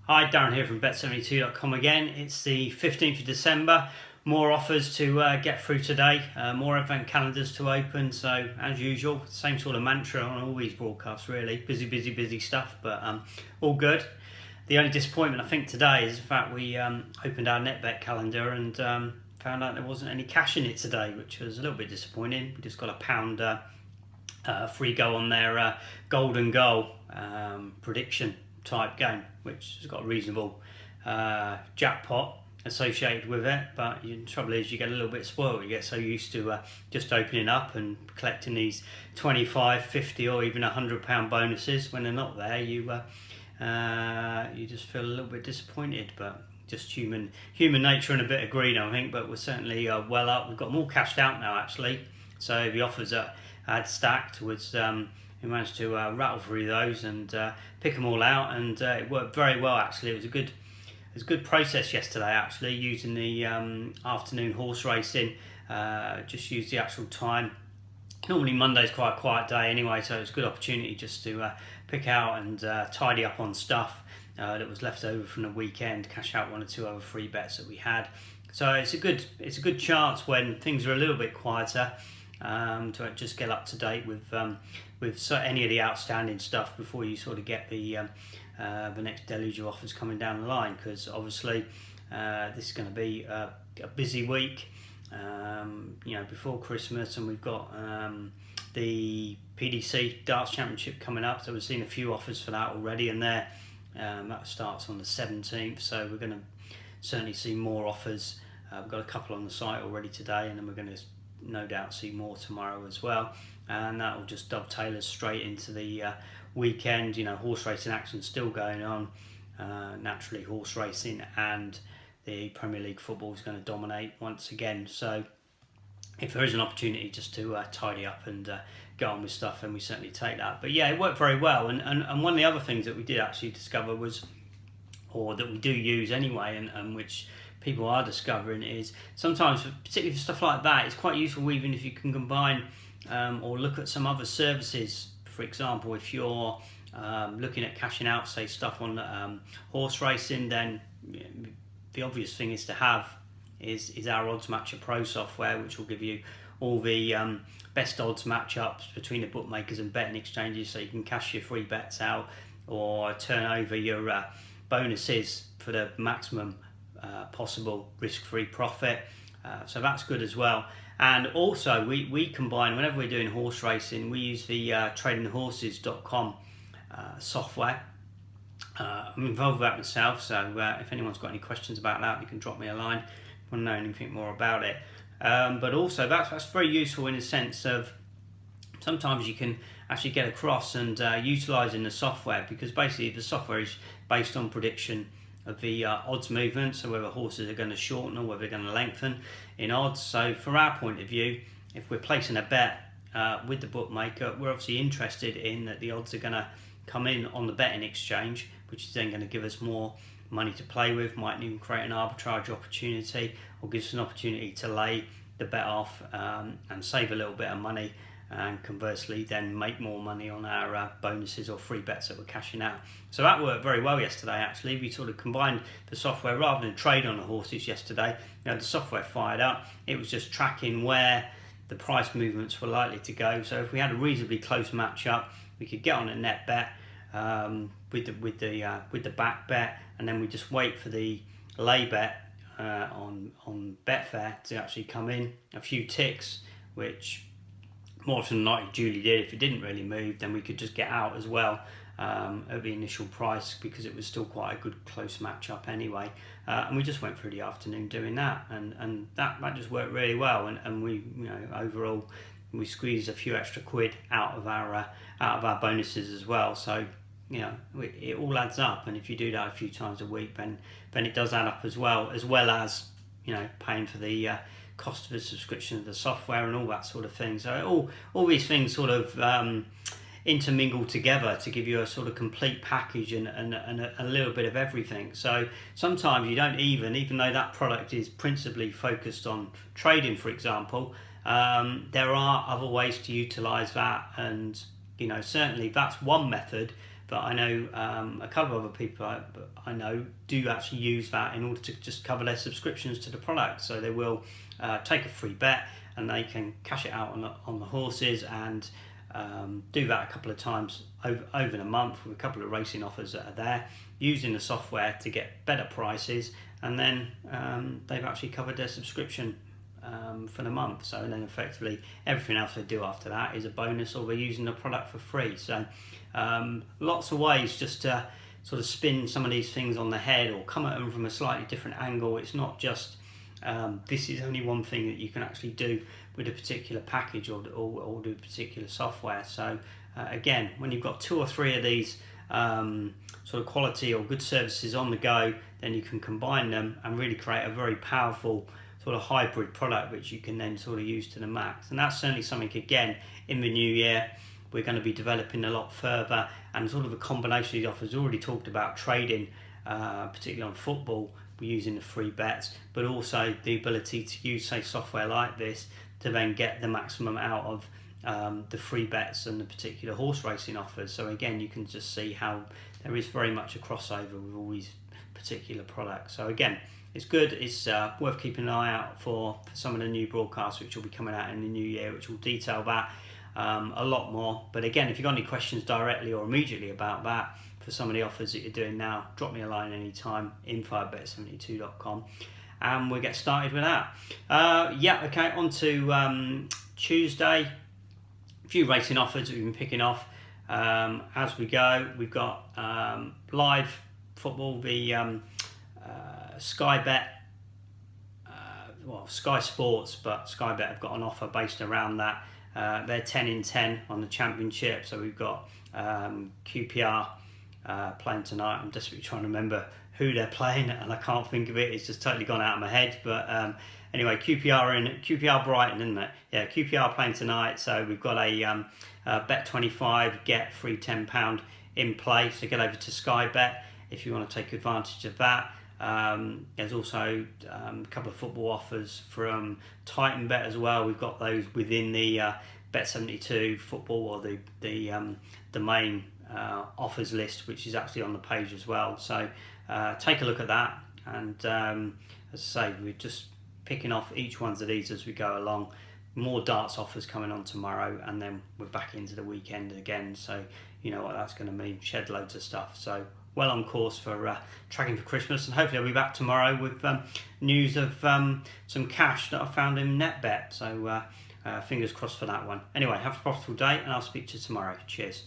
Hi, Darren here from Bet72.com again. It's the 15th of December. More offers to get through today, more event calendars to open. So, as usual, same sort of mantra on all these broadcasts, really. Busy, busy, busy stuff, but all good. The only disappointment, I think, today is the fact we opened our Netbet calendar and found out there wasn't any cash in it today, which was a little bit disappointing. We just got a pound free go on their golden goal prediction type game, which has got a reasonable jackpot associated with it, but the trouble is you get a little bit spoiled. You get so used to just opening up and collecting these 25, 50 or even £100 bonuses. When they're not there, you just feel a little bit disappointed, but just human nature and a bit of greed, I think. But we're certainly well up. We've got them all cashed out now, actually, so the offers that I had stacked was we managed to rattle through those and pick them all out, and it worked very well, actually. It was a good process yesterday, actually, using the afternoon horse racing. Just used the actual time. Normally Monday's quite a quiet day anyway, so it was a good opportunity just to pick out and tidy up on stuff that was left over from the weekend, cash out one or two other free bets that we had. So it's a good chance when things are a little bit quieter to just get up to date with any of the outstanding stuff before you sort of get the next deluge of offers coming down the line, because obviously this is going to be a busy week before Christmas, and we've got the PDC Darts Championship coming up, so we've seen a few offers for that already, and that starts on the 17th, so we're going to certainly see more offers. We've got a couple on the site already today, and then we're going to no doubt see more tomorrow as well, and that will just dovetail us straight into the weekend. Horse racing action still going on, naturally horse racing, and the Premier League football is going to dominate once again. So if there is an opportunity just to tidy up and get on with stuff, then we certainly take that. But yeah, it worked very well, and one of the other things that we did actually discover was, or that we do use anyway, and which people are discovering, is sometimes, particularly for stuff like that, it's quite useful even if you can combine or look at some other services. For example, if you're looking at cashing out, say, stuff on horse racing, then the obvious thing is to have is our Odds Matcher Pro software, which will give you all the best odds matchups between the bookmakers and betting exchanges, so you can cash your free bets out or turn over your bonuses for the maximum possible risk-free profit. So that's good as well. And also we combine, whenever we're doing horse racing, we use the tradinghorses.com software. I'm involved with that myself, so if anyone's got any questions about that, you can drop me a line if you want to know anything more about it. But also that's very useful in the sense of sometimes you can actually get across and utilising the software, because basically the software is based on prediction of the odds movement, so whether horses are going to shorten or whether they're going to lengthen in odds. So from our point of view, if we're placing a bet with the bookmaker, we're obviously interested in that the odds are going to come in on the betting exchange, which is then going to give us more money to play with, might even create an arbitrage opportunity, or gives us an opportunity to lay the bet off and save a little bit of money, and conversely then make more money on our bonuses or free bets that we're cashing out. So that worked very well yesterday, actually. We sort of combined the software rather than trade on the horses yesterday. The software fired up, it was just tracking where the price movements were likely to go. So if we had a reasonably close matchup, we could get on a net bet with the back bet, and then we just wait for the lay bet on Betfair to actually come in a few ticks, which more often than not it duly did. If it didn't really move, then we could just get out as well at the initial price, because it was still quite a good close matchup anyway, and we just went through the afternoon doing that, and that just worked really well, and we overall we squeezed a few extra quid out of our bonuses as well. So it all adds up, and if you do that a few times a week, then it does add up as well as paying for the cost of a subscription of the software and all that sort of thing. So all these things sort of intermingle together to give you a sort of complete package and a little bit of everything. So sometimes you don't even though that product is principally focused on trading, for example, there are other ways to utilize that, and certainly that's one method. but I know a couple of other people I know do actually use that in order to just cover their subscriptions to the product. So they will take a free bet and they can cash it out on the horses and do that a couple of times over the month with a couple of racing offers that are there, using the software to get better prices, and then they've actually covered their subscription for the month. So then effectively everything else they do after that is a bonus, or they're using the product for free. So lots of ways just to sort of spin some of these things on the head or come at them from a slightly different angle. It's not just this is only one thing that you can actually do with a particular package or do a particular software. So again, when you've got 2 or 3 of these sort of quality or good services on the go, then you can combine them and really create a very powerful sort of hybrid product which you can then sort of use to the max. And that's certainly something, again, in the new year we're going to be developing a lot further, and sort of a combination of these offers. Already talked about trading, particularly on football, we're using the free bets, but also the ability to use, say, software like this to then get the maximum out of the free bets and the particular horse racing offers. So again, you can just see how there is very much a crossover with all these particular products. So again, it's good. It's worth keeping an eye out for some of the new broadcasts which will be coming out in the new year, which will detail that a lot more. But again, if you've got any questions directly or immediately about that for some of the offers that you're doing now, drop me a line anytime, info@bet72.com, and we'll get started with that. Okay, on to Tuesday. A few racing offers that we've been picking off as we go. We've got live football, the Sky Bet, Sky Sports, but Sky Bet have got an offer based around that. They're 10 in 10 on the championship. So we've got QPR playing tonight. I'm desperately trying to remember who they're playing and I can't think of it. It's just totally gone out of my head. But anyway, QPR Brighton, isn't it? Yeah, QPR playing tonight. So we've got a Bet25 get free £10 in play. So get over to Sky Bet if you want to take advantage of that. There's also a couple of football offers from Titan Bet as well. We've got those within the Bet72 football, or the main offers list, which is actually on the page as well. So take a look at that, and as I say, we're just picking off each one of these as we go along. More darts offers coming on tomorrow, and then we're back into the weekend again. So you know what that's going to mean, shed loads of stuff. So well on course for tracking for Christmas, and hopefully I'll be back tomorrow with news of some cash that I found in Netbet. So fingers crossed for that one. Anyway, have a profitable day, and I'll speak to you tomorrow. Cheers.